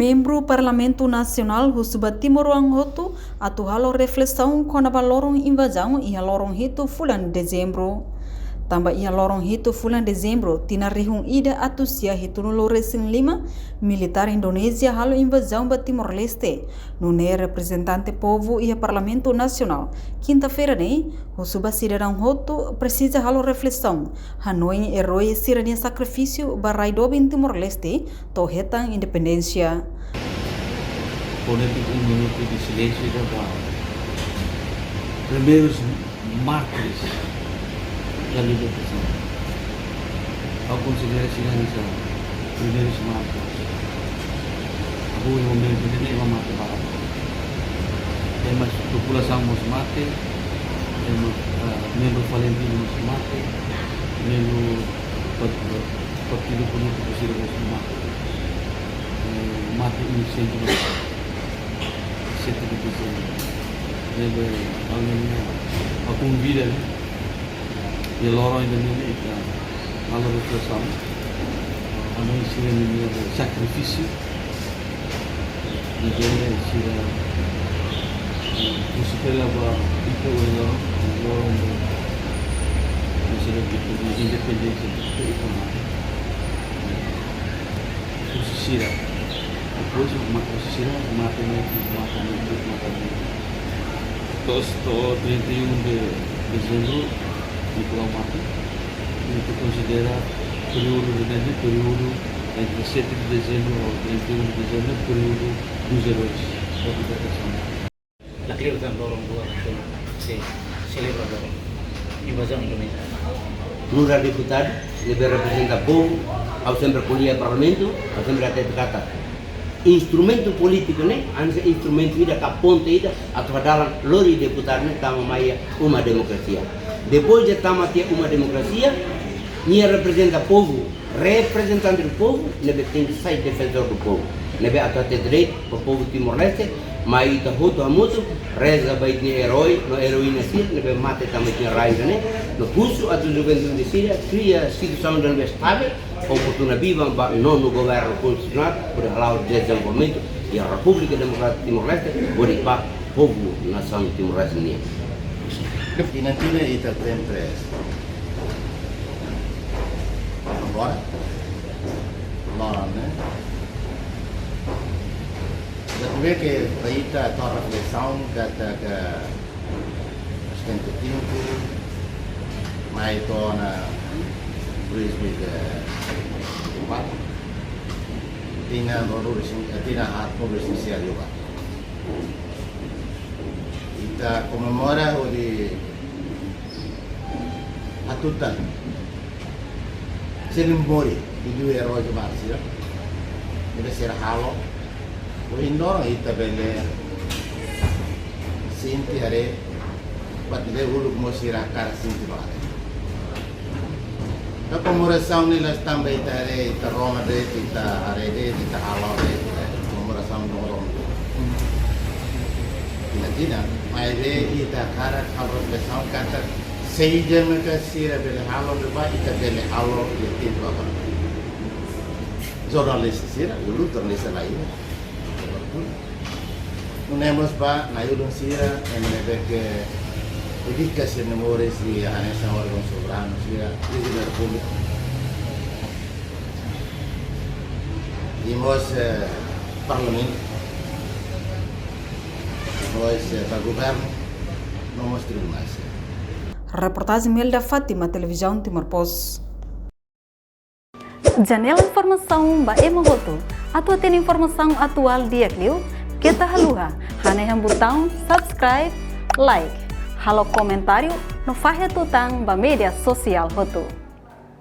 Membro Parlamento Nacional Husuba Timor Hotu atu halo reflexão com a lorong invasão e a lorong hito fulan dezembro. Tambah ia lorong hito fulan dezembro tina rihung ida atu sia hito no loresin 5 militar Indonesia halo invasão ba Timor Leste. Nune representante povo e Parlamento Nacional. Quinta-feira né, Husuba cidadão Hotu precisa halo reflexão. Hanoi herói sirania sacrifício ba Raidobin Timor Leste to hetang independência. Político minuto de silêncio e da primeiros mártires da libertação. Ao considerar finalizar primeiros mártires, o momento de nem mata para temos população nos mate, temos membro Valentino nos mate, membro partido político se nos mate, mate inocente sete de dezembro. Deve alguém a convida e lorong Indonesia kalau refleksão anu istilahnya sakrifisi negara sila usipela ba itu lorong sila itu independência itu usira depois usira mata terus 31 de dezembro di Pulau Mati itu considera período entre 7 de dezembro ao 31 de dezembro período dos heróis da libertação. La celebração do lorong 2 se celebra a invasão Indonesia. Plural deputado deve representar o povo, ao sempre acolher o parlamento, ao sempre até kata instrumento político né, anu instrumento ida ka ponte ida atau dalam lori deputado né tama maya uma democracia. Depois de estar ter uma democracia, nia representa o povo, representante do povo, nebe tem que ser defensor do povo. Nebe até ter direito para o povo Timor-Leste, mas ita hoto amuto, reza baik ni herói, no heroína sir, nebe mate também tinha raiva né. No curso a juventude de Síria cria situação de estável, oportuna viva não no governo constitucional, por falar o desenvolvimento e a República Democrática Timor-Leste, por para o povo nação Timor-Leste. Finantina ita sempre agora lá né já vê que aí tá a reflexão kata que bastante tempo mais torna brisbane quatro tina valores tina hard progress juga kita comemora o de atutan cerimônia do herói de Barcia deve ser halo o indoro ita bele sinti are patile ulu mosira kar sinti bare a comemoração nelas também tare ita roma de ita are de ita halo de comemoração do roma Latina mas ita cara a reflexão kata seja mereka sira bele halo de ba ita bele halo de tempo agora jurnalis sira dulu jurnalis lain nemos ba na yulun sira en que edikasi memori si anesa órgão soberano sira presidente da república dimos parlamento nós para governo não mos tribunais. Reportagem Melda Fátima, Televisão Timor Post. Janela informação ba Emogoto. Atua tem informação atual dia Clio. Kita haluha. Hane botão subscribe, like. Halo comentário no fahe tutang ba media sosial Hoto.